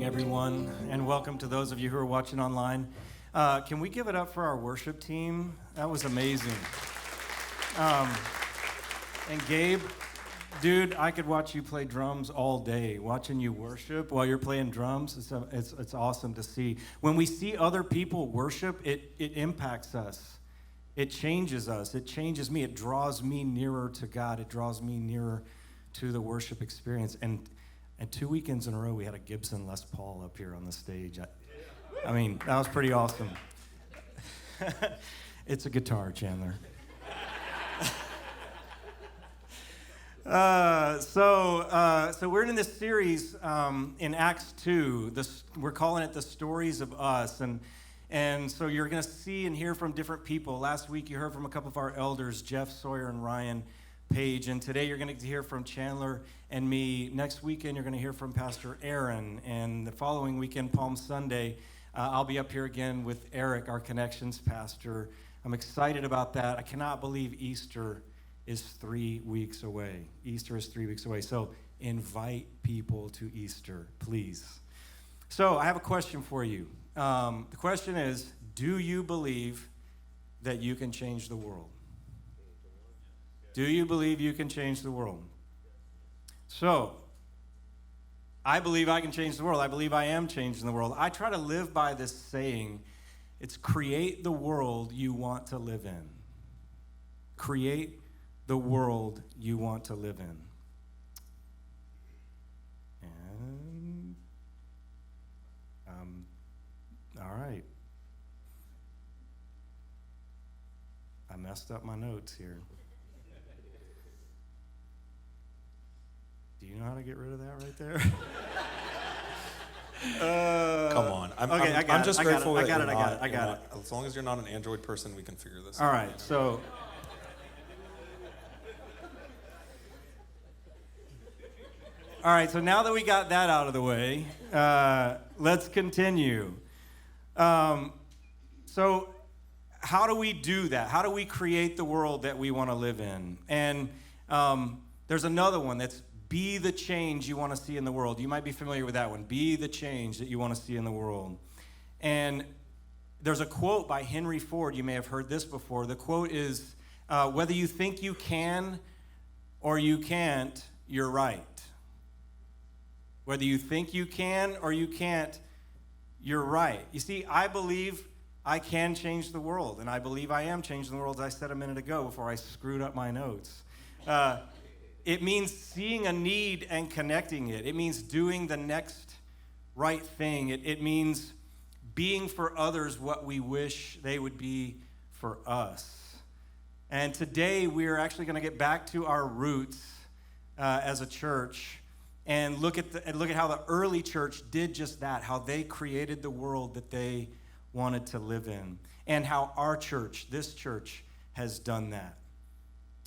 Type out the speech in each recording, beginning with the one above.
everyone, and welcome to those of you who are watching online. Can we give it up for our worship team? That was amazing. And Gabe, dude, I could watch you play drums all day. Watching you worship while you're playing drums, it's awesome to see. When we see other people worship, it impacts us. It changes us. It changes me. It draws me nearer to God. It draws me nearer to the worship experience. And 2 weekends in a row, we had a Gibson Les Paul up here on the stage. I mean, that was pretty awesome. It's a guitar, Chandler. So we're in this series in Acts 2. We're calling it The Stories of Us. And so you're going to see and hear from different people. Last week, you heard from a couple of our elders, Jeff Sawyer and Ryan Page. And today, you're going to hear from Chandler and me. Next weekend, you're going to hear from Pastor Aaron. And the following weekend, Palm Sunday, I'll be up here again with Eric, our Connections pastor. I'm excited about that. I cannot believe Easter is 3 weeks away. Easter is 3 weeks away. So invite people to Easter, please. So I have a question for you. The question is, do you believe that you can change the world? Do you believe you can change the world? So, I believe I can change the world. I believe I am changing the world. I try to live by this saying, it's create the world you want to live in. Create the world you want to live in. And, all right. I messed up my notes here. Do you know how to get rid of that right there? Come on. I'm just grateful that you're not. I got it. As long as you're not an Android person, we can figure this out. All right, so... All right, so now that we got that out of the way, let's continue. So how do we do that? How do we create the world that we want to live in? And there's another one that's be the change you want to see in the world. You might be familiar with that one. Be the change that you want to see in the world. And there's a quote by Henry Ford. You may have heard this before. The quote is, whether you think you can or you can't, you're right. Whether you think you can or you can't, you're right. You see, I believe I can change the world, and I believe I am changing the world, as I said a minute ago before I screwed up my notes. It means seeing a need and connecting it. It means doing the next right thing. It means being for others what we wish they would be for us. And today we are actually going to get back to our roots as a church and look at how the early church did just that, how they created the world that they wanted to live in, and how our church, this church, has done that.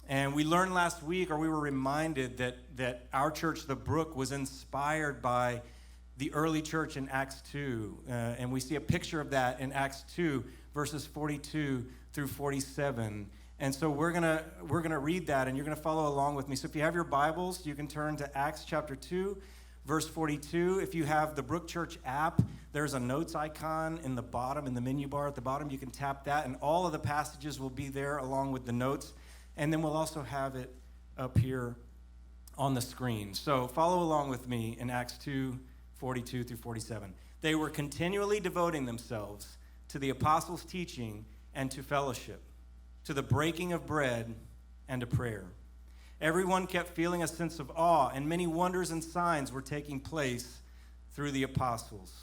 And we learned last week, or we were reminded that our church, the Brook, was inspired by the early church in Acts 2. And we see a picture of that in Acts 2, verses 42 through 47. And so we're gonna read that, and you're gonna follow along with me. So if you have your Bibles, you can turn to Acts chapter 2, verse 42. If you have the Brook Church app, there's a notes icon in the bottom, in the menu bar at the bottom. You can tap that, and all of the passages will be there along with the notes. And then we'll also have it up here on the screen. So follow along with me in Acts 2, 42 through 47. They were continually devoting themselves to the apostles' teaching and to fellowship, to the breaking of bread and to prayer. Everyone kept feeling a sense of awe, and many wonders and signs were taking place through the apostles.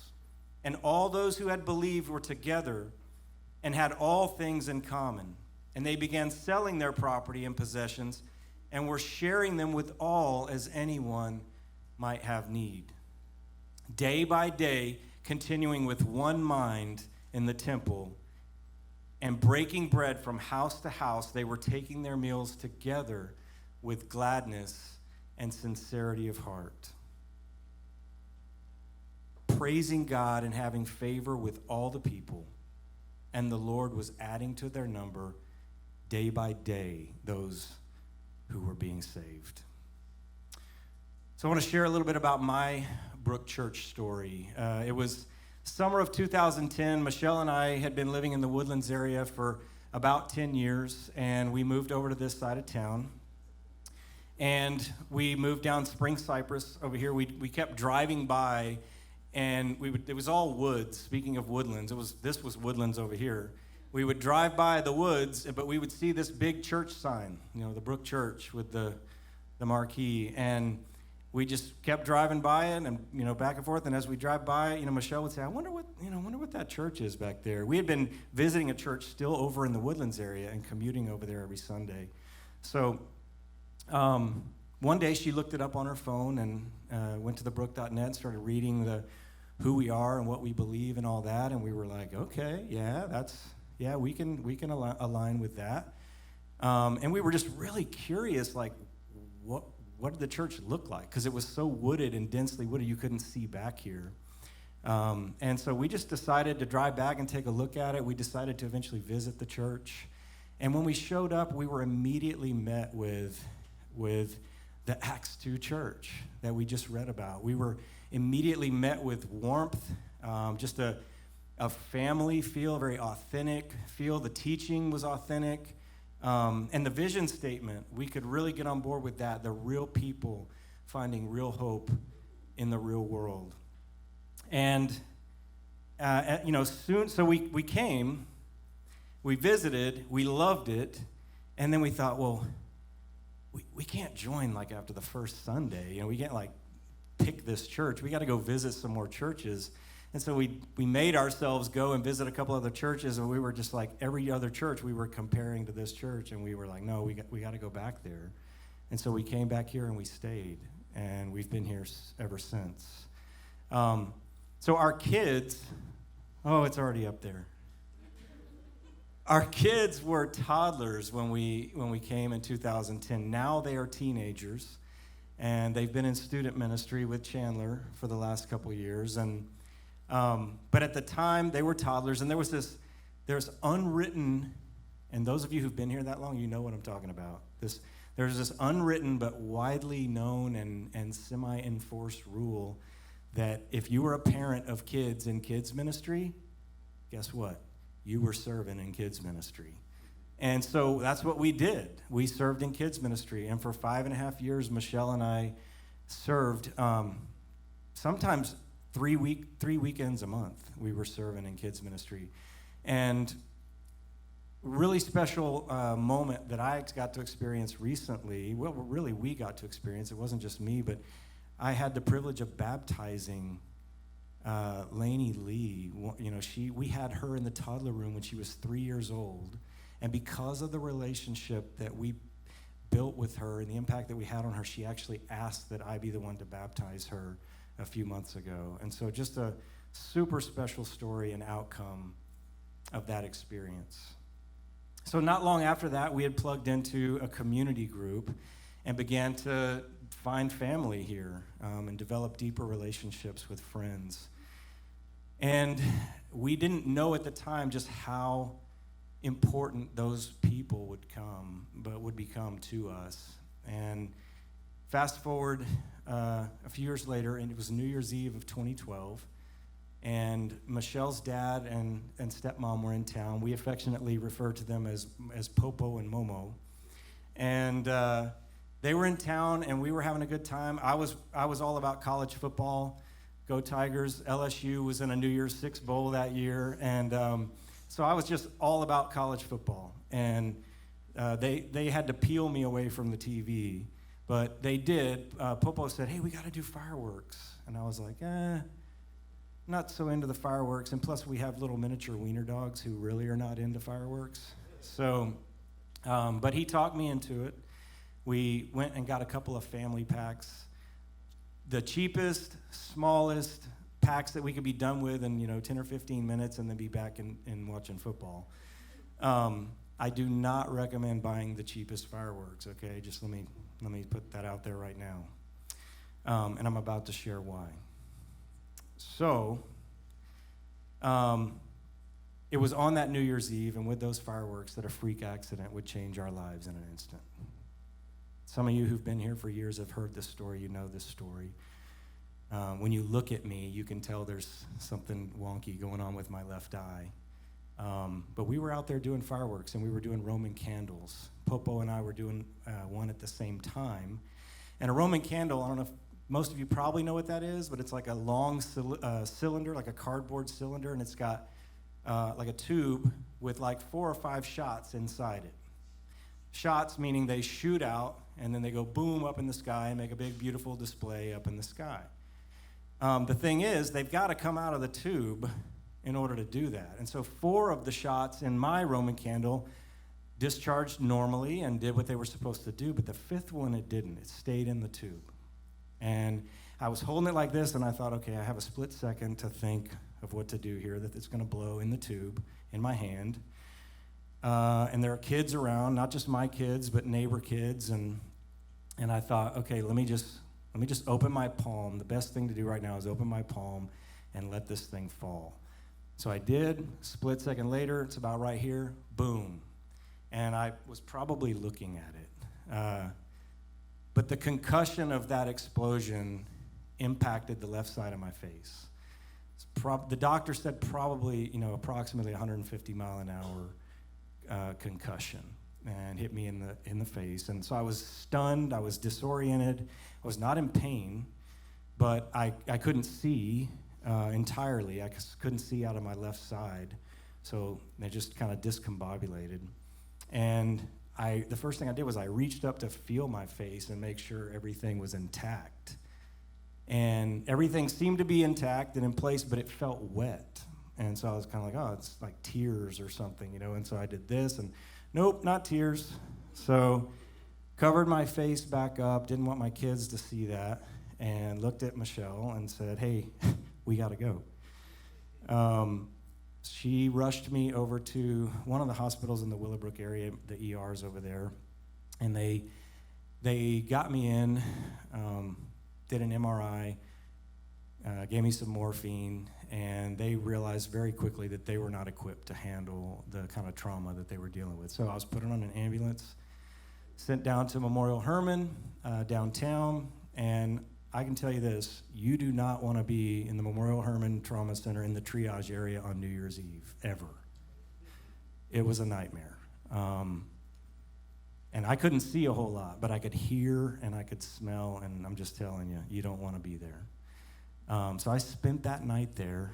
And all those who had believed were together and had all things in common. And they began selling their property and possessions and were sharing them with all as anyone might have need. Day by day, continuing with one mind in the temple and breaking bread from house to house, they were taking their meals together with gladness and sincerity of heart, praising God and having favor with all the people. And the Lord was adding to their number day by day those who were being saved. So I want to share a little bit about my Brook Church story. It was summer of 2010. Michelle and I had been living in the Woodlands area for about 10 years, and we moved over to this side of town. And we moved down Spring Cypress over here. We kept driving by, and it was all woods. Speaking of woodlands, this was woodlands over here. We would drive by the woods, but we would see this big church sign, the Brook Church with the marquee, and we just kept driving by it, and back and forth. And as we drive by, Michelle would say, "I wonder what that church is back there." We had been visiting a church still over in the Woodlands area and commuting over there every Sunday. So one day she looked it up on her phone and went to thebrook.net and started reading who we are and what we believe and all that. And we were like, okay, we can align with that. And we were just really curious, like, what did the church look like? Because it was so wooded and densely wooded, you couldn't see back here. And so we just decided to drive back and take a look at it. We decided to eventually visit the church. And when we showed up, we were immediately met with the Acts 2 church that we just read about. We were immediately met with warmth, just a family feel, very authentic feel. The teaching was authentic. And the vision statement, we could really get on board with that. The real people finding real hope in the real world. And, soon, so we came, we visited, we loved it, and then we thought, well, we can't join like after the first Sunday. We can't like pick this church. We got to go visit some more churches. And so we made ourselves go and visit a couple other churches, and we were just like every other church we were comparing to this church, and we were like, no, we got to go back there. And so we came back here and we stayed, and we've been here ever since. So our kids, it's already up there. Our kids were toddlers when we came in 2010. Now they are teenagers, and they've been in student ministry with Chandler for the last couple of years. And but at the time they were toddlers, and there's unwritten, and those of you who've been here that long, you know what I'm talking about. There's this unwritten but widely known and semi-enforced rule that if you were a parent of kids in kids ministry, guess what? You were serving in kids ministry. And so that's what we did. We served in kids ministry. And for 5.5 years, Michelle and I served sometimes 3 weekends a month. We were serving in kids ministry. And really special moment that I got to experience recently, well, really we got to experience, it wasn't just me, but I had the privilege of baptizing Lainey Lee. We had her in the toddler room when she was 3 years old, and because of the relationship that we built with her and the impact that we had on her, she actually asked that I be the one to baptize her a few months ago. And so just a super special story and outcome of that experience. So not long after that, we had plugged into a community group and began to find family here and develop deeper relationships with friends. And we didn't know at the time just how important those people would become to us. And fast forward a few years later, and it was New Year's Eve of 2012, and Michelle's dad and stepmom were in town. We affectionately refer to them as Popo and Momo. And they were in town, and we were having a good time. I was all about college football. Go Tigers. LSU was in a New Year's Six Bowl that year. And so I was just all about college football. And they had to peel me away from the TV. But they did. Popo said, hey, we got to do fireworks. And I was like, not so into the fireworks. And plus, we have little miniature wiener dogs who really are not into fireworks. So, but he talked me into it. We went and got a couple of family packs. The cheapest, smallest packs that we could be done with in 10 or 15 minutes and then be back and watching football. I do not recommend buying the cheapest fireworks, okay? Just let me put that out there right now. And I'm about to share why. So, it was on that New Year's Eve and with those fireworks that a freak accident would change our lives in an instant. Some of you who've been here for years have heard this story. You know this story. When you look at me, you can tell there's something wonky going on with my left eye. But we were out there doing fireworks, and we were doing Roman candles. Popo and I were doing one at the same time. And a Roman candle, I don't know if most of you probably know what that is, but it's like a long cylinder, like a cardboard cylinder, and it's got like a tube with like 4 or 5 shots inside it. Shots meaning they shoot out, and then they go boom up in the sky and make a big, beautiful display up in the sky. The thing is, they've got to come out of the tube in order to do that. And so 4 of the shots in my Roman candle discharged normally and did what they were supposed to do, but the 5th one, it didn't. It stayed in the tube. And I was holding it like this, and I thought, okay, I have a split second to think of what to do here, that it's going to blow in the tube in my hand. And there are kids around, not just my kids, but neighbor kids. And I thought, okay, let me just open my palm. The best thing to do right now is open my palm and let this thing fall. So I did. Split second later, it's about right here. Boom. And I was probably looking at it. But the concussion of that explosion impacted the left side of my face. The doctor said probably, approximately 150 mile an hour concussion, and hit me in the face. And so I was stunned. I was disoriented. I was not in pain, but I couldn't see entirely. I couldn't see out of my left side, so they just kind of discombobulated. And the first thing I did was I reached up to feel my face and make sure everything was intact. And everything seemed to be intact and in place, but it felt wet. And so I was kind of like, oh, it's like tears or something, And so I did this, and nope, not tears. So covered my face back up, didn't want my kids to see that, and looked at Michelle and said, hey, we got to go. She rushed me over to one of the hospitals in the Willowbrook area, the ERs over there, and they got me in, did an MRI, gave me some morphine, and they realized very quickly that they were not equipped to handle the kind of trauma that they were dealing with. So I was put on an ambulance, sent down to Memorial Hermann downtown, and I can tell you this, you do not want to be in the Memorial Hermann Trauma Center in the triage area on New Year's Eve, ever. It was a nightmare. And I couldn't see a whole lot, but I could hear and I could smell, and I'm just telling you, you don't want to be there. So I spent that night there.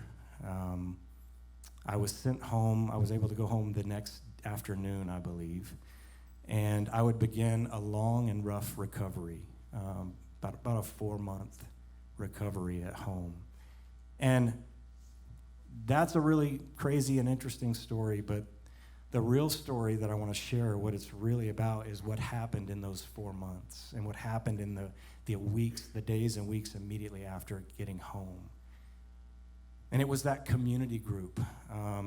I was sent home. I was able to go home the next afternoon, I believe. And I would begin a long and rough recovery, about a 4-month recovery at home. And that's a really crazy and interesting story, but the real story that I want to share, what it's really about, is what happened in those 4 months and what happened in the weeks, the days and weeks immediately after getting home. And it was that community group.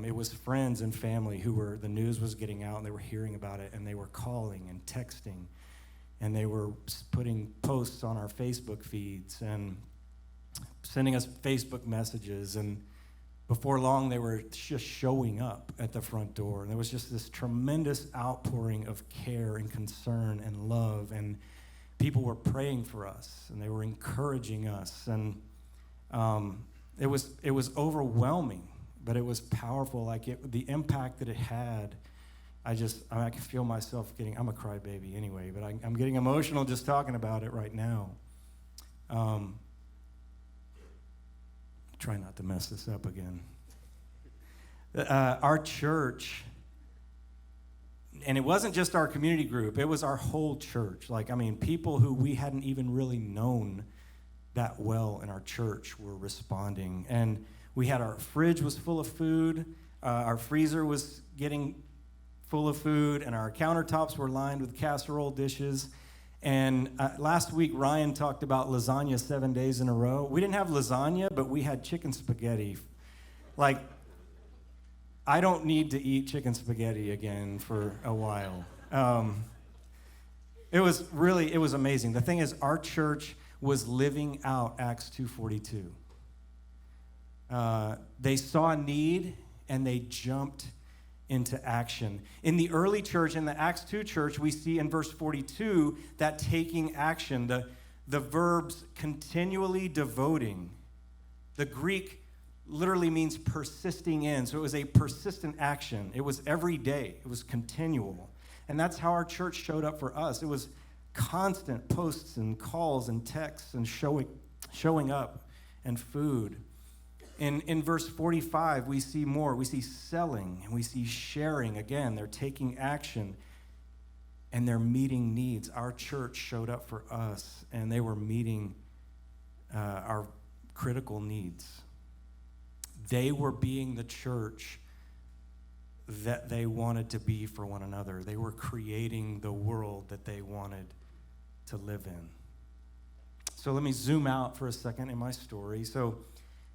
It was friends and family the news was getting out, and they were hearing about it, and they were calling and texting, and they were putting posts on our Facebook feeds and sending us Facebook messages, and before long, they were just showing up at the front door. And there was just this tremendous outpouring of care and concern and love, and people were praying for us, and they were encouraging us. And it was overwhelming, but it was powerful. The impact that it had, I can feel myself I'm a crybaby anyway, but I'm getting emotional just talking about it right now. Try not to mess this up again. Our church, and it wasn't just our community group, it was our whole church. People who we hadn't even really known that well in our church were responding. And our fridge was full of food, our freezer was getting full of food, and our countertops were lined with casserole dishes. And last week, Ryan talked about lasagna 7 days in a row. We didn't have lasagna, but we had chicken spaghetti. I don't need to eat chicken spaghetti again for a while. It was amazing. The thing is, our church was living out Acts 2:42. They saw a need, and they jumped into action. In the early church, in the Acts 2 church, we see in verse 42 that taking action, the verbs continually devoting. The Greek literally means persisting in, so it was a persistent action. It was every day. It was continual. And that's how our church showed up for us. It was constant posts and calls and texts and showing up and food. In verse 45, we see more. We see selling and we see sharing. Again, they're taking action and they're meeting needs. Our church showed up for us and they were meeting our critical needs. They were being the church that they wanted to be for one another. They were creating the world that they wanted to live in. So let me zoom out for a second in my story. So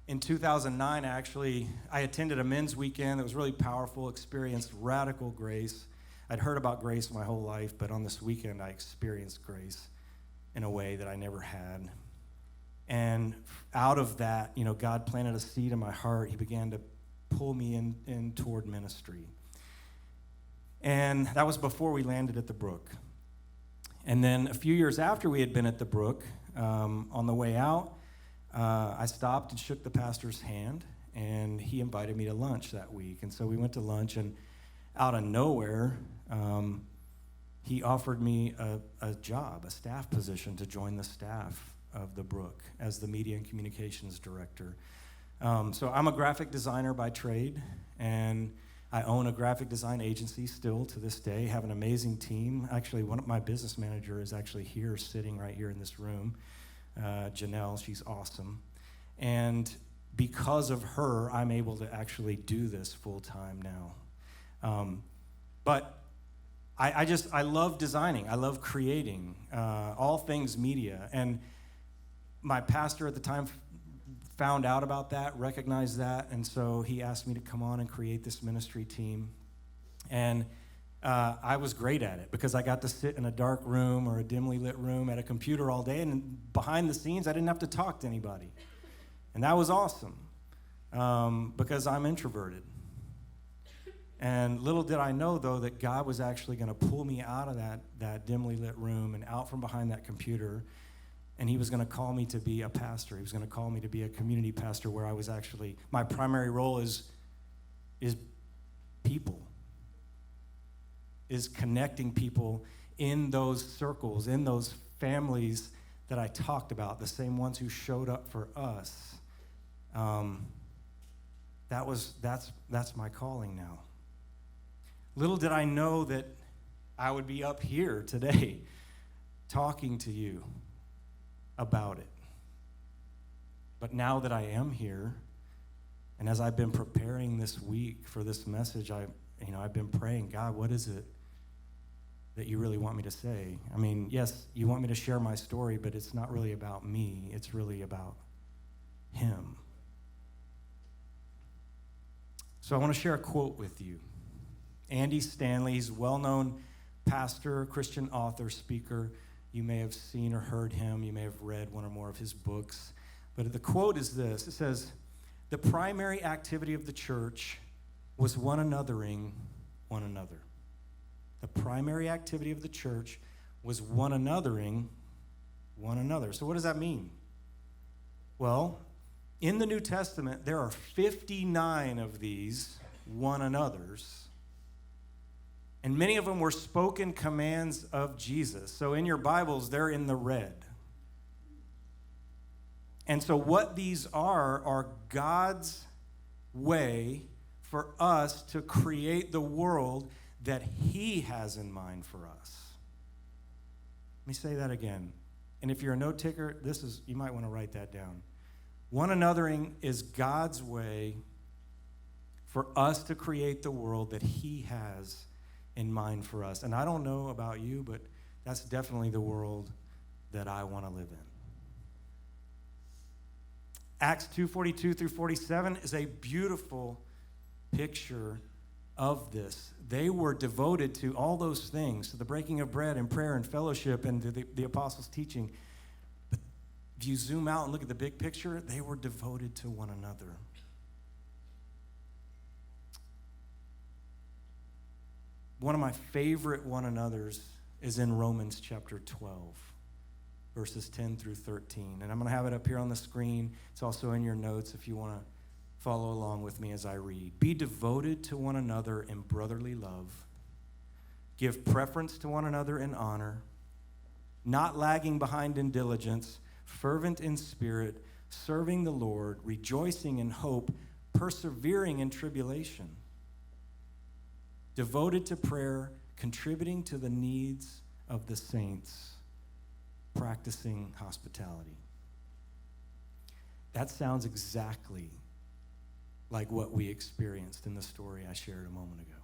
in 2009, actually, I attended a men's weekend that was really powerful, experienced radical grace. I'd heard about grace my whole life, but on this weekend, I experienced grace in a way that I never had. And out of that, God planted a seed in my heart. He began to pull me in toward ministry. And that was before we landed at the Brook. And then a few years after we had been at the Brook, on the way out, I stopped and shook the pastor's hand, and he invited me to lunch that week. And so we went to lunch, and out of nowhere, he offered me a job, a staff position to join the staff of the Brook as the media and communications director. So I'm a graphic designer by trade, and I own a graphic design agency still to this day, have an amazing team. Actually, my business manager is actually here, sitting right here in this room. Janelle, she's awesome. And because of her, I'm able to actually do this full time now. But I love designing. I love creating all things media. And my pastor at the time found out about that, recognized that, and so he asked me to come on and create this ministry team. And I was great at it because I got to sit in a dark room or a dimly lit room at a computer all day, and behind the scenes, I didn't have to talk to anybody. And that was awesome because I'm introverted. And little did I know, though, that God was actually going to pull me out of that dimly lit room and out from behind that computer, and he was going to call me to be a pastor. He was going to call me to be a community pastor where I was actually, my primary role is people, is connecting people in those circles, in those families that I talked about, the same ones who showed up for us. That's my calling now. Little did I know that I would be up here today talking to you about it. But now that I am here, and as I've been preparing this week for this message, I've been praying, God, what is it that you really want me to say? I mean, yes, you want me to share my story, but it's not really about me. It's really about him. So I want to share a quote with you. Andy Stanley, he's a well-known pastor, Christian author, speaker. You may have seen or heard him. You may have read one or more of his books. But the quote is this. It says, "The primary activity of the church was one anothering one another." The primary activity of the church was one anothering one another. So what does that mean? Well, in the New Testament, there are 59 of these one another's. And many of them were spoken commands of Jesus. So in your Bibles, they're in the red. And so what these are God's way for us to create the world that he has in mind for us. Let me say that again. And if you're a note taker, you might want to write that down. One anothering is God's way for us to create the world that he has in mind for us. And I don't know about you, but that's definitely the world that I want to live in. Acts 2:42 through 47 is a beautiful picture of this. They were devoted to all those things, to the breaking of bread and prayer and fellowship and the apostles' teaching. But if you zoom out and look at the big picture, they were devoted to one another. one of my favorite one another's is in Romans chapter 12, verses 10 through 13. And I'm going to have it up here on the screen. It's also in your notes if you want to follow along with me as I read. Be devoted to one another in brotherly love. Give preference to one another in honor, not lagging behind in diligence, fervent in spirit, serving the Lord, rejoicing in hope, persevering in tribulation, devoted to prayer, contributing to the needs of the saints, practicing hospitality. That sounds exactly like what we experienced in the story I shared a moment ago.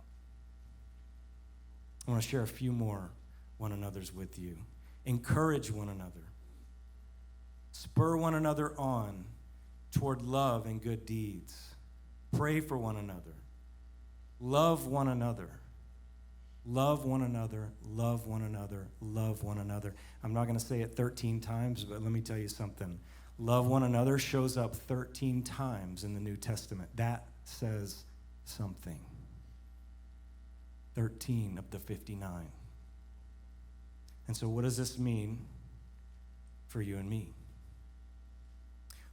I want to share a few more one another's with you. Encourage one another. Spur one another on toward love and good deeds. Pray for one another. Love one another. Love one another. Love one another. Love one another. I'm not going to say it 13 times, but let me tell you something. Love one another shows up 13 times in the New Testament. That says something. 13 of the 59. And so what does this mean for you and me?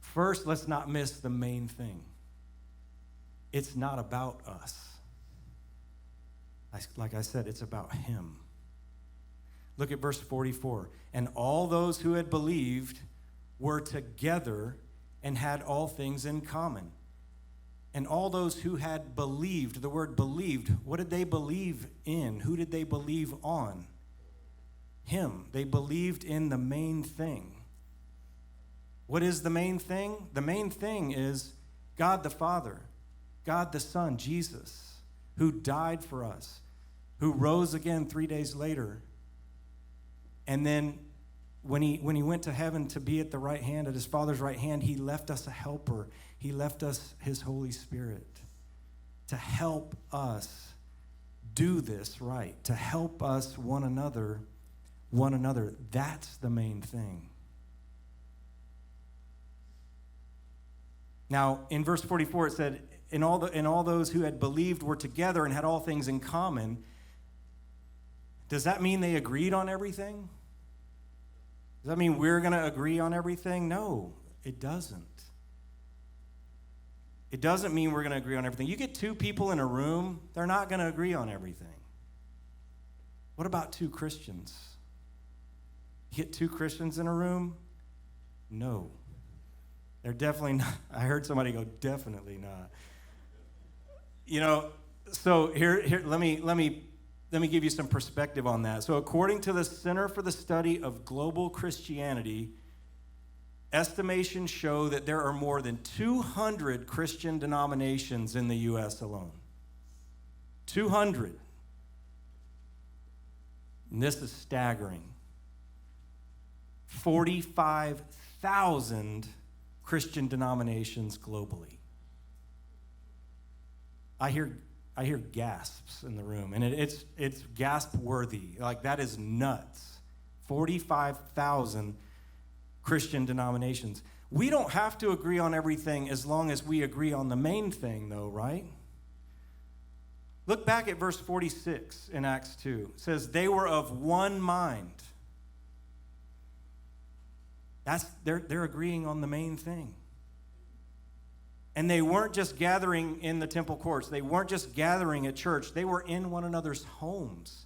First, let's not miss the main thing. It's not about us. Like I said, it's about him. Look at verse 44. And all those who had believed were together and had all things in common. And all those who had believed, the word believed, what did they believe in? Who did they believe on? Him. They believed in the main thing. What is the main thing? The main thing is God the Father, God the Son, Jesus, who died for us, who rose again 3 days later. And then when he went to heaven to be at the right hand, at his Father's right hand, he left us a helper. He left us his Holy Spirit to help us do this right, to help us one another. That's the main thing. Now, in verse 44, it said, and all those who had believed were together and had all things in common. Does that mean they agreed on everything? Does that mean we're going to agree on everything? No, it doesn't. It doesn't mean we're going to agree on everything. You get two people in a room, they're not going to agree on everything. What about two Christians? You get two Christians in a room? No. They're definitely not. I heard somebody go, definitely not. You know, so here let me give you some perspective on that. So according to the Center for the Study of Global Christianity, estimations show that there are more than 200 Christian denominations in the U.S. alone. 200. And this is staggering. 45,000 Christian denominations globally. I hear gasps in the room, and it's gasp worthy. Like, that is nuts. 45,000 Christian denominations. We don't have to agree on everything as long as we agree on the main thing, though, right? Look back at verse 46 in Acts 2. It says, they were of one mind. They're agreeing on the main thing. And they weren't just gathering in the temple courts. They weren't just gathering at church. They were in one another's homes,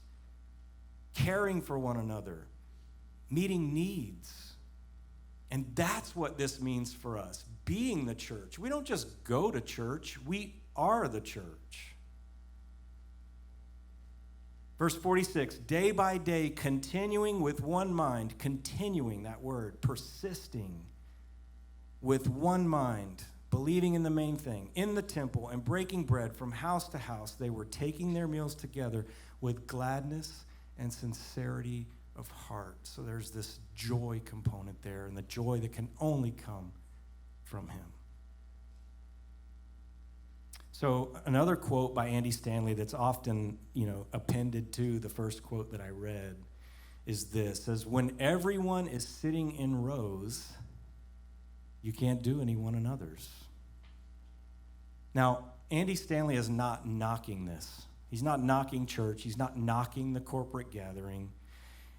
caring for one another, meeting needs. And that's what this means for us, being the church. We don't just go to church. We are the church. Verse 46, day by day, continuing with one mind, continuing, that word, persisting with one mind, believing in the main thing, in the temple, and breaking bread from house to house, they were taking their meals together with gladness and sincerity of heart. So there's this joy component there, and the joy that can only come from him. So another quote by Andy Stanley that's often, appended to the first quote that I read is this. It says, when everyone is sitting in rows, you can't do any one another's. Now, Andy Stanley is not knocking this. He's not knocking church. He's not knocking the corporate gathering.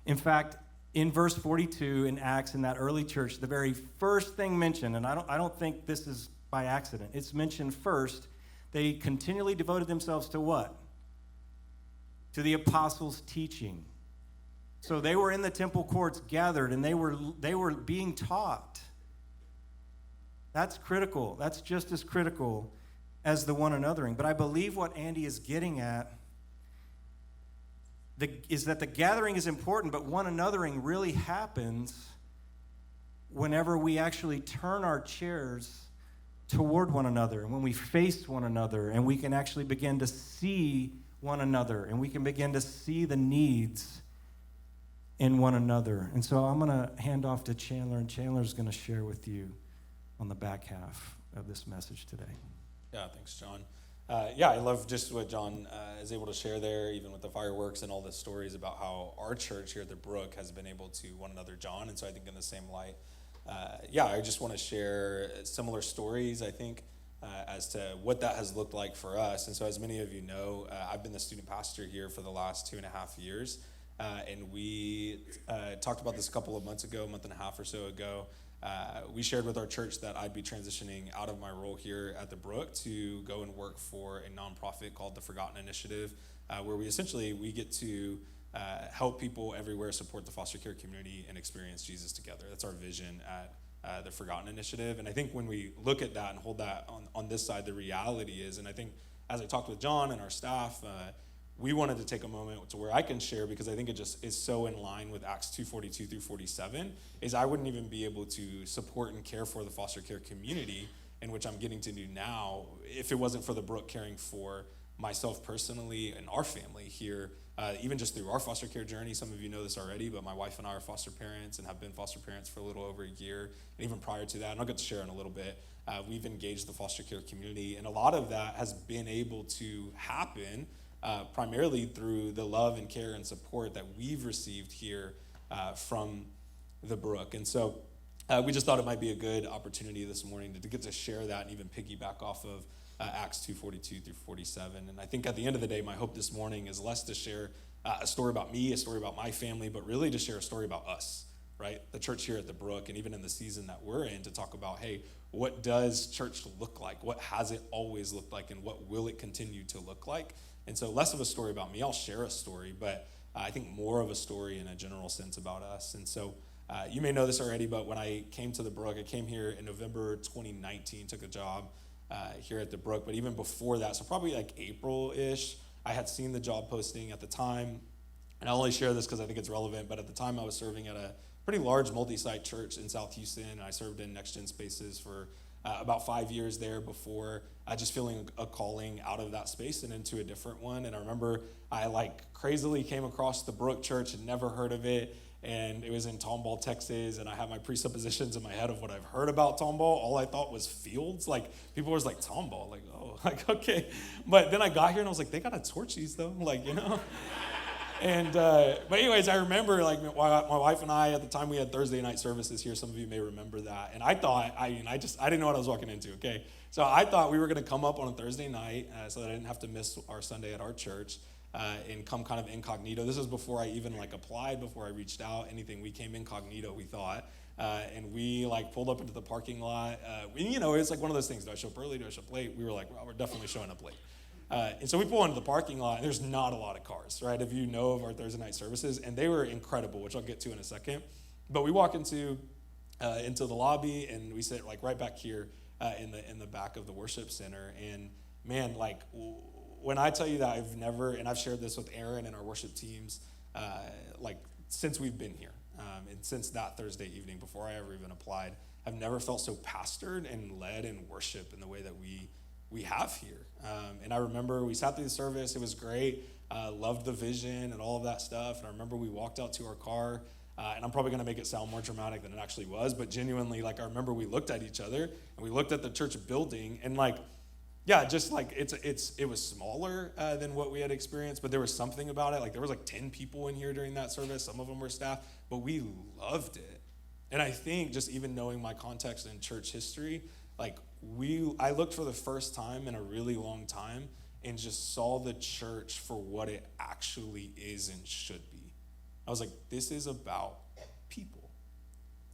In fact, in verse 42 in Acts, in that early church, the very first thing mentioned, and I don't think this is by accident, it's mentioned first, they continually devoted themselves to what? To the apostles' teaching. So they were in the temple courts gathered, and they were being taught. That's critical. That's just as critical as the one anothering. But I believe what Andy is getting at is that the gathering is important, but one anothering really happens whenever we actually turn our chairs toward one another, and when we face one another, and we can actually begin to see one another, and we can begin to see the needs in one another. And so I'm going to hand off to Chandler, and Chandler's going to share with you on the back half of this message today. Yeah, thanks, John. I love just what John is able to share there, even with the fireworks and all the stories about how our church here at the Brook has been able to one another, John. And so I think in the same light, I just want to share similar stories, I think, as to what that has looked like for us. And so as many of you know, I've been the student pastor here for the last 2.5 years. And we talked about this a couple of months ago, a month and a half or so ago. We shared with our church that I'd be transitioning out of my role here at the Brook to go and work for a nonprofit called the Forgotten Initiative, where we get to help people everywhere support the foster care community and experience Jesus together. That's our vision at the Forgotten Initiative. And I think when we look at that and hold that on this side, the reality is, and I think as I talked with John and our staff, we wanted to take a moment to where I can share, because I think it just is so in line with Acts 2:42 through 47, is I wouldn't even be able to support and care for the foster care community, in which I'm getting to do now, if it wasn't for the Brook caring for myself personally and our family here, even just through our foster care journey. Some of you know this already, but my wife and I are foster parents and have been foster parents for a little over a year, and even prior to that, and I'll get to share in a little bit, we've engaged the foster care community, and a lot of that has been able to happen primarily through the love and care and support that we've received here from the Brook. And so we just thought it might be a good opportunity this morning to get to share that and even piggyback off of Acts 2:42 through 47. And I think at the end of the day, my hope this morning is less to share a story about me, a story about my family, but really to share a story about us, right? The church here at the Brook, and even in the season that we're in, to talk about, hey, what does church look like? What has it always looked like, and what will it continue to look like? And so less of a story about me. I'll share a story, but I think more of a story in a general sense about us. And so you may know this already, but when I came to the Brook, I came here in November 2019, took a job here at the Brook. But even before that, so probably like April-ish, I had seen the job posting at the time. And I only share this because I think it's relevant, but at the time I was serving at a pretty large multi-site church in South Houston. And I served in Next Gen Spaces for about 5 years there before just feeling a calling out of that space and into a different one. And I remember I crazily came across the Brook Church and never heard of it. And it was in Tomball, Texas, and I had my presuppositions in my head of what I've heard about Tomball. All I thought was fields. People was like, Tomball, okay. But then I got here and I was like, they got a Torchies though, And, but anyways, I remember my wife and I, at the time we had Thursday night services here. Some of you may remember that. And I thought, I didn't know what I was walking into, okay? So I thought we were going to come up on a Thursday night so that I didn't have to miss our Sunday at our church and come kind of incognito. This was before I even applied, before I reached out, anything. We came incognito, we thought. And we pulled up into the parking lot. It's one of those things. Do I show up early? Do I show up late? We were well, we're definitely showing up late. And so we pull into the parking lot, and there's not a lot of cars, right? If you know of our Thursday night services, and they were incredible, which I'll get to in a second. But we walk into the lobby, and we sit right back here in the back of the worship center. And man, when I tell you that I've never, and I've shared this with Aaron and our worship teams, since we've been here, and since that Thursday evening, before I ever even applied, I've never felt so pastored and led in worship in the way that we have here. And I remember we sat through the service. It was great. Loved the vision and all of that stuff. And I remember we walked out to our car, and I'm probably going to make it sound more dramatic than it actually was, but genuinely, I remember we looked at each other, and we looked at the church building, and it was smaller than what we had experienced, but there was something about it. There was 10 people in here during that service. Some of them were staff, but we loved it. And I think just even knowing my context in church history, I looked for the first time in a really long time and just saw the church for what it actually is and should be. I was like, this is about people.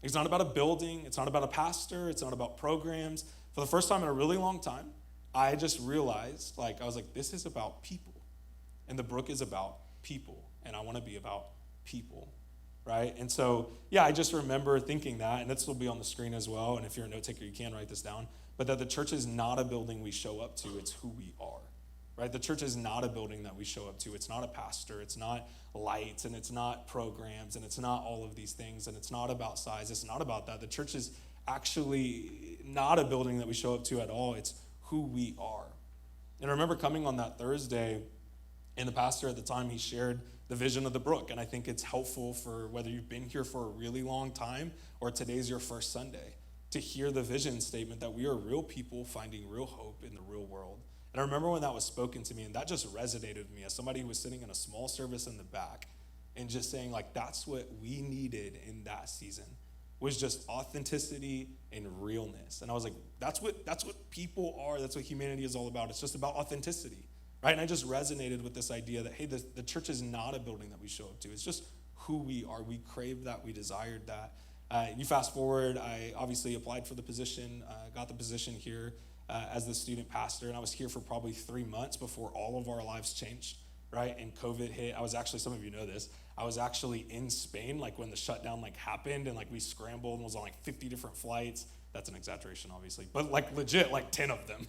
It's not about a building. It's not about a pastor. It's not about programs. For the first time in a really long time, I just realized, I was like, this is about people. And the Brook is about people. And I want to be about people, right? And so, I just remember thinking that, and this will be on the screen as well. And if you're a note taker, you can write this down. But that the church is not a building we show up to. It's who we are. Right? The church is not a building that we show up to. It's not a pastor. It's not lights, and it's not programs, and it's not all of these things, and it's not about size. It's not about that. The church is actually not a building that we show up to at all. It's who we are. And I remember coming on that Thursday, and the pastor at the time, he shared the vision of the Brook, and I think it's helpful for whether you've been here for a really long time or today's your first Sunday to hear the vision statement that we are real people finding real hope in the real world. And I remember when that was spoken to me, and that just resonated with me as somebody who was sitting in a small service in the back and just saying, that's what we needed in that season, was just authenticity and realness. And I was like, that's what people are. That's what humanity is all about. It's just about authenticity, right? And I just resonated with this idea that, hey, the church is not a building that we show up to. It's just who we are. We crave that. We desired that. You fast forward, I obviously applied for the position, got the position here as the student pastor, and I was here for probably 3 months before all of our lives changed, right? And COVID hit. I was actually, some of you know this, I was actually in Spain, when the shutdown happened, and we scrambled and was on 50 different flights. That's an exaggeration, obviously, but legit, 10 of them.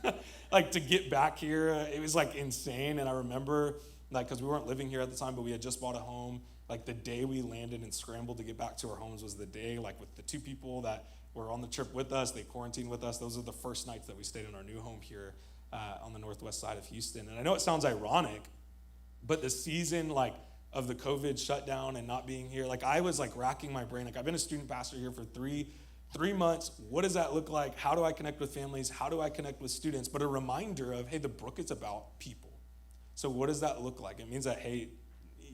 To get back here, it was insane. And I remember, because we weren't living here at the time, but we had just bought a home. The day we landed and scrambled to get back to our homes was the day, with the 2 people that were on the trip with us, they quarantined with us. Those are the first nights that we stayed in our new home here on the northwest side of Houston. And I know it sounds ironic, but the season, of the COVID shutdown and not being here, I was, racking my brain. I've been a student pastor here for three months. What does that look like? How do I connect with families? How do I connect with students? But a reminder of, hey, the Brook is about people. So what does that look like? It means that, hey,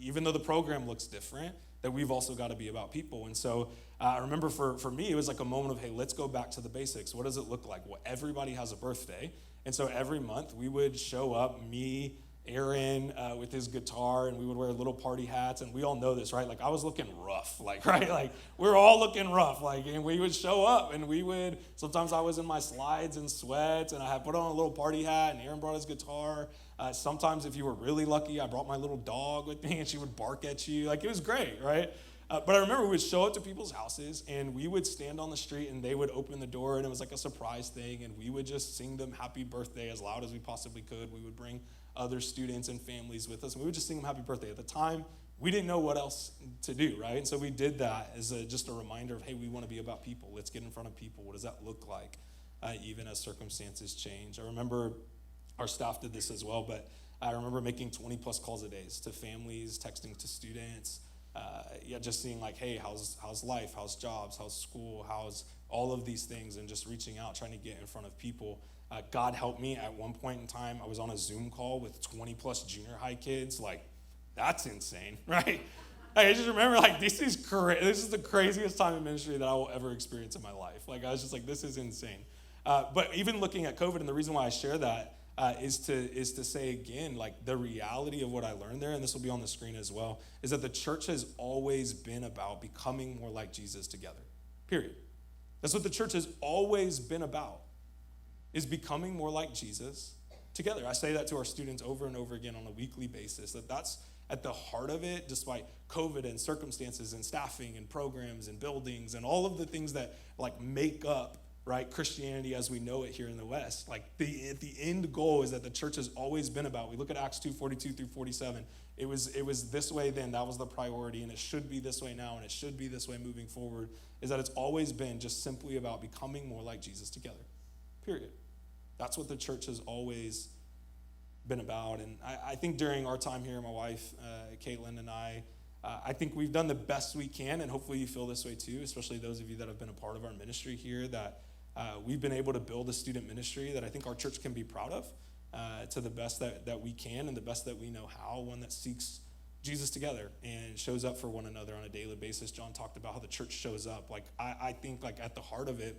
even though the program looks different, that we've also got to be about people. And so I remember for me, it was a moment of, hey, let's go back to the basics. What does it look like? Well, everybody has a birthday. And so every month we would show up, me, Aaron with his guitar, and we would wear little party hats. And we all know this, right? I was looking rough, right? We're all looking rough, and we would show up, and we would, sometimes I was in my slides and sweats, and I had put on a little party hat, and Aaron brought his guitar. Sometimes if you were really lucky, I brought my little dog with me, and she would bark at you. It was great, right? But I remember we would show up to people's houses, and we would stand on the street, and they would open the door, and it was a surprise thing, and we would just sing them happy birthday as loud as we possibly could. We would bring other students and families with us, and we would just sing them happy birthday. At the time, we didn't know what else to do, right? And so we did that as just a reminder of, hey, we want to be about people. Let's get in front of people. What does that look like, even as circumstances change? I remember our staff did this as well, but I remember making 20 plus calls a day to families, texting to students, just seeing hey, how's life, how's jobs, how's school, how's all of these things, and just reaching out, trying to get in front of people. God helped me. At one point in time, I was on a Zoom call with 20 plus junior high kids. That's insane, right? I just remember this is the craziest time in ministry that I will ever experience in my life. I was just this is insane. But even looking at COVID, and the reason why I share that is to say again, the reality of what I learned there, and this will be on the screen as well, is that the church has always been about becoming more like Jesus together, period. That's what the church has always been about, is becoming more like Jesus together. I say that to our students over and over again on a weekly basis, that's at the heart of it, despite COVID and circumstances and staffing and programs and buildings and all of the things that make up, right, Christianity as we know it here in the West. The end goal is that the church has always been about. We look at Acts 2:42 through 47. It was this way then, that was the priority, and it should be this way now, and it should be this way moving forward, is that it's always been just simply about becoming more like Jesus together, period. That's what the church has always been about. And I think during our time here, my wife, Caitlin, and I think we've done the best we can, and hopefully you feel this way too, especially those of you that have been a part of our ministry here, that we've been able to build a student ministry that I think our church can be proud of to the best that we can and the best that we know how, one that seeks Jesus together and shows up for one another on a daily basis. John talked about how the church shows up. I think at the heart of it,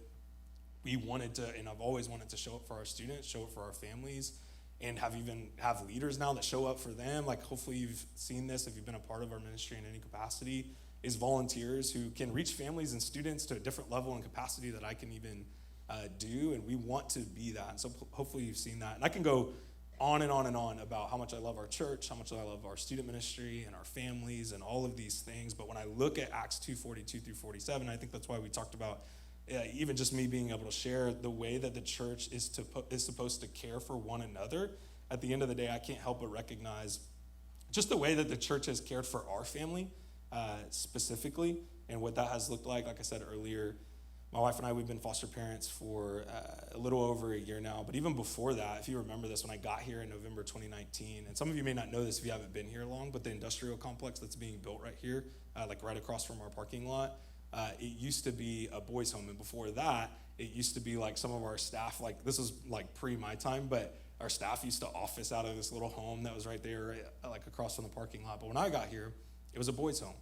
we wanted to, and I've always wanted to show up for our students, show up for our families, and have leaders now that show up for them. Like, hopefully you've seen this if you've been a part of our ministry in any capacity, is volunteers who can reach families and students to a different level and capacity that I can even do, and we want to be that. And so hopefully you've seen that. And I can go on and on and on about how much I love our church, how much I love our student ministry and our families and all of these things. But when I look at Acts 2:42 through 47, I think that's why we talked about even just me being able to share the way that the church is supposed to care for one another. At the end of the day, I can't help but recognize just the way that the church has cared for our family specifically, and what that has looked like. Like I said earlier, my wife and I, we've been foster parents for a little over a year now. But even before that, if you remember this, when I got here in November 2019, and some of you may not know this if you haven't been here long, but the industrial complex that's being built right here, like right across from our parking lot, it used to be a boys' home. And before that, it used to be like some of our staff, like this was like pre my time, but our staff used to office out of this little home that was right there, right, like across from the parking lot. But when I got here, it was a boys' home.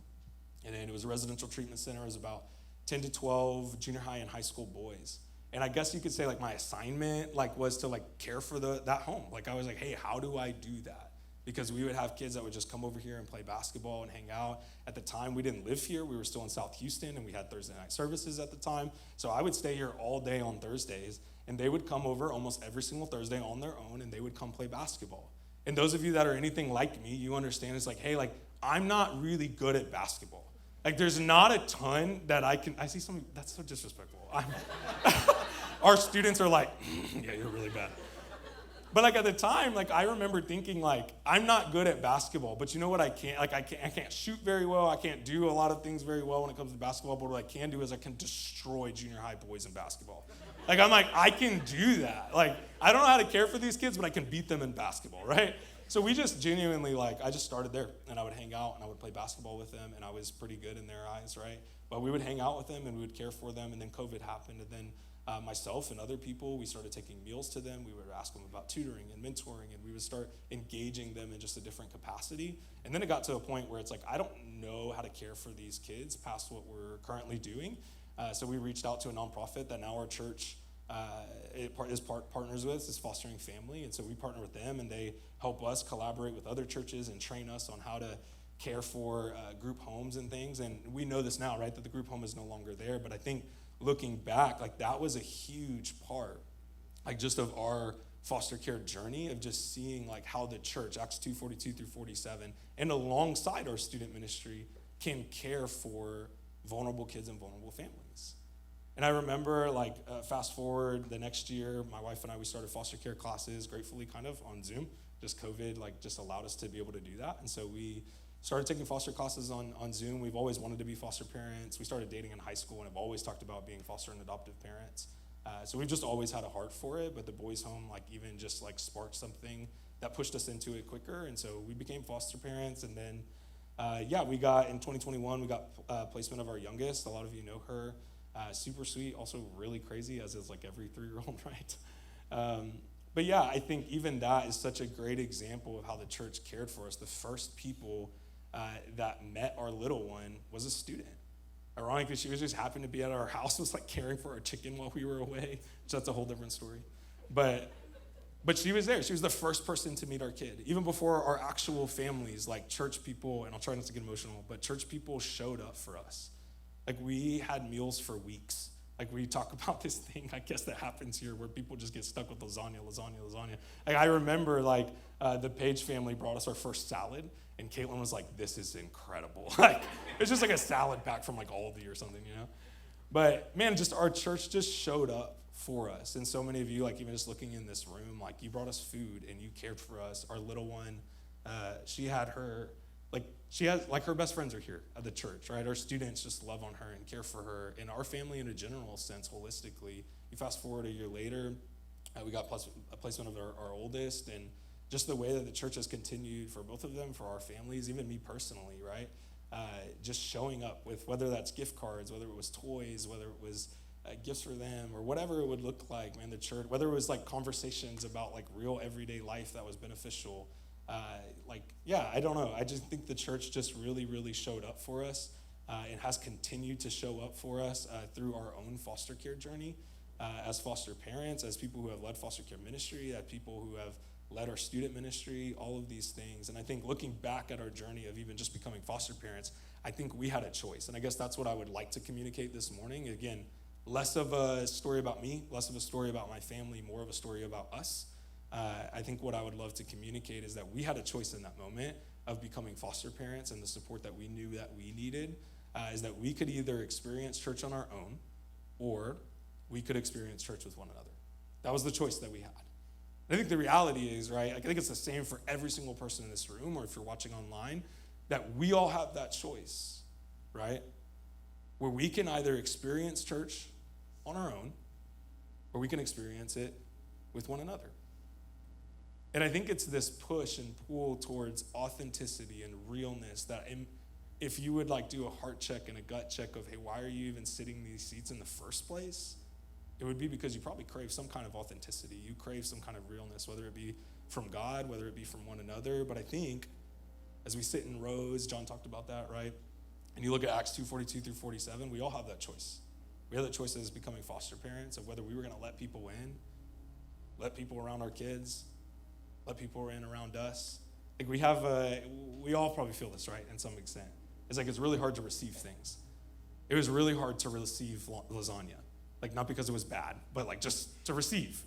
And then it was a residential treatment center. It was about 10 to 12 junior high and high school boys. And I guess you could say like my assignment like was to like care for that home. Like I was like, hey, how do I do that? Because we would have kids that would just come over here and play basketball and hang out. At the time, we didn't live here. We were still in South Houston, and we had Thursday night services at the time. So I would stay here all day on Thursdays, and they would come over almost every single Thursday on their own, and they would come play basketball. And those of you that are anything like me, you understand it's like, hey, like I'm not really good at basketball. Like there's not a ton that I see some, that's so disrespectful. Our students are like, yeah, you're really bad. But like at the time, like I remember thinking like, I'm not good at basketball, but you know what I can't, like I can't shoot very well. I can't do a lot of things very well when it comes to basketball, but what I can do is I can destroy junior high boys in basketball. Like I'm like, I can do that. Like I don't know how to care for these kids, but I can beat them in basketball, right? So we just genuinely I just started there, and I would hang out and I would play basketball with them, and I was pretty good in their eyes, right? But we would hang out with them and we would care for them, and then COVID happened, and then myself and other people, we started taking meals to them. We would ask them about tutoring and mentoring, and we would start engaging them in just a different capacity. And then it got to a point where it's like, I don't know how to care for these kids past what we're currently doing. So we reached out to a nonprofit that now our church partners with, is Fostering Family. And so we partner with them, and they help us collaborate with other churches and train us on how to care for group homes and things. And we know this now, right, that the group home is no longer there. But I think looking back, like that was a huge part, like just of our foster care journey, of just seeing like how the church, Acts 2:42 through 47, and alongside our student ministry, can care for vulnerable kids and vulnerable families. And I remember, like, fast forward the next year, my wife and I, we started foster care classes, gratefully kind of on Zoom. Just COVID, like, just allowed us to be able to do that. And so we started taking foster classes on Zoom. We've always wanted to be foster parents. We started dating in high school and have always talked about being foster and adoptive parents. So we've just always had a heart for it, but the boys' home, like, even just, like, sparked something that pushed us into it quicker. And so we became foster parents, and then, we got, in 2021, we got placement of our youngest. A lot of you know her. Super sweet, also really crazy, as is like every 3-year-old, right? But yeah, I think even that is such a great example of how the church cared for us. The first people that met our little one was a student. Ironically, she was just happened to be at our house, was like caring for our chicken while we were away, which that's a whole different story. But she was there. She was the first person to meet our kid. Even before our actual families, like church people, and I'll try not to get emotional, but church people showed up for us. Like we had meals for weeks. Like we talk about this thing, I guess, that happens here where people just get stuck with lasagna. Like I remember like the Page family brought us our first salad, and Caitlin was like, this is incredible. Like it was just like a salad pack from like Aldi or something, you know? But man, just our church just showed up for us. And so many of you, like even just looking in this room, like you brought us food and you cared for us. Our little one, she has her best friends are here at the church, right? Our students just love on her and care for her, and our family in a general sense, holistically. You fast forward a year later, we got a placement of our oldest, and just the way that the church has continued for both of them, for our families, even me personally, right? Just showing up with, whether that's gift cards, whether it was toys, whether it was gifts for them, or whatever it would look like, man, the church, whether it was like conversations about like real everyday life that was beneficial. I don't know. I just think the church just really, really showed up for us and has continued to show up for us through our own foster care journey as foster parents, as people who have led foster care ministry, as people who have led our student ministry, all of these things. And I think looking back at our journey of even just becoming foster parents, I think we had a choice. And I guess that's what I would like to communicate this morning. Again, less of a story about me, less of a story about my family, more of a story about us. I think what I would love to communicate is that we had a choice in that moment of becoming foster parents, and the support that we knew that we needed is that we could either experience church on our own, or we could experience church with one another. That was the choice that we had. And I think the reality is, right, I think it's the same for every single person in this room, or if you're watching online, that we all have that choice, right? Where we can either experience church on our own, or we can experience it with one another. And I think it's this push and pull towards authenticity and realness that if you would like do a heart check and a gut check of, hey, why are you even sitting in these seats in the first place? It would be because you probably crave some kind of authenticity. You crave some kind of realness, whether it be from God, whether it be from one another. But I think as we sit in rows, John talked about that, right? And you look at Acts 2:42 through 47, we all have that choice. We have that choice as becoming foster parents of whether we were going to let people in, let people around our kids, let people in around us. Like we all probably feel this, right, in some extent. It's like it's really hard to receive things. It was really hard to receive lasagna. Like, not because it was bad, but like just to receive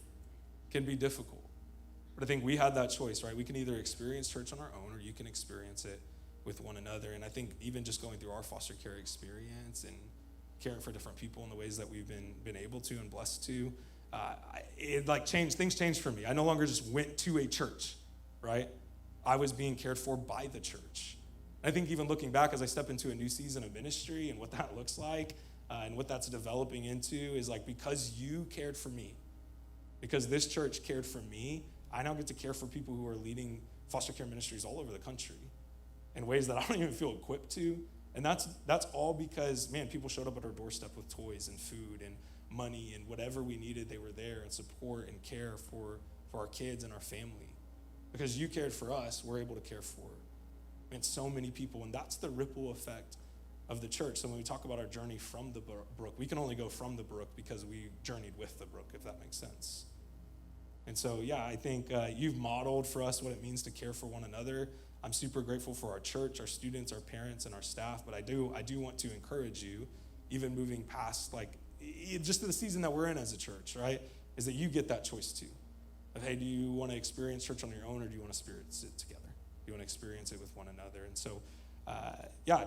can be difficult. But I think we had that choice, right? We can either experience church on our own, or you can experience it with one another. And I think even just going through our foster care experience and caring for different people in the ways that we've been able to and blessed to, things changed for me. I no longer just went to a church, right? I was being cared for by the church. I think even looking back as I step into a new season of ministry and what that looks like and what that's developing into is like, because you cared for me, because this church cared for me, I now get to care for people who are leading foster care ministries all over the country in ways that I don't even feel equipped to. And that's all because, man, people showed up at our doorstep with toys and food and money and whatever we needed, they were there, and support and care for our kids and our family. Because you cared for us, we're able to care for, man, so many people. And that's the ripple effect of the church. So when we talk about our journey from the brook, we can only go from the brook because we journeyed with the brook, if that makes sense. And so, yeah, I think you've modeled for us what it means to care for one another. I'm super grateful for our church, our students, our parents, and our staff. But I do want to encourage you, even moving past just the season that we're in as a church, right, is that you get that choice too. Of, hey, do you want to experience church on your own, or do you want to experience it together? Do you want to experience it with one another? And so,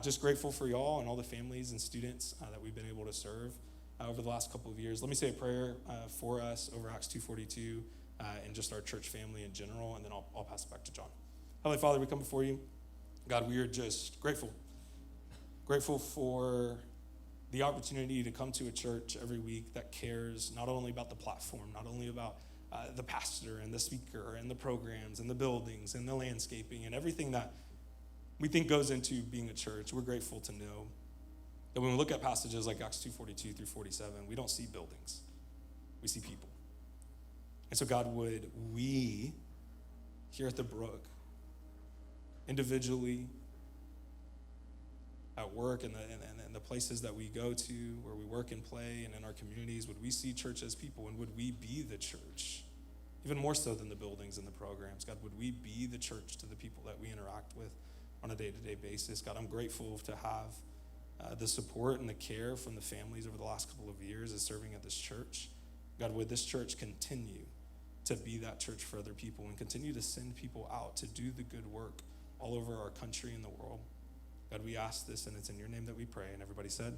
just grateful for y'all and all the families and students that we've been able to serve over the last couple of years. Let me say a prayer for us over Acts 2:42 and just our church family in general, and then I'll pass it back to John. Heavenly Father, we come before you. God, we are just grateful. Grateful for the opportunity to come to a church every week that cares not only about the platform, not only about the pastor and the speaker and the programs and the buildings and the landscaping and everything that we think goes into being a church. We're grateful to know that when we look at passages like Acts 2:42 through 47, we don't see buildings. We see people. And so, God, would we here at the Brook, individually, at work and the places that we go to, where we work and play, and in our communities, would we see church as people, and would we be the church? Even more so than the buildings and the programs. God, would we be the church to the people that we interact with on a day-to-day basis? God, I'm grateful to have the support and the care from the families over the last couple of years as serving at this church. God, would this church continue to be that church for other people and continue to send people out to do the good work all over our country and the world. God, we ask this, and it's in your name that we pray. And everybody said,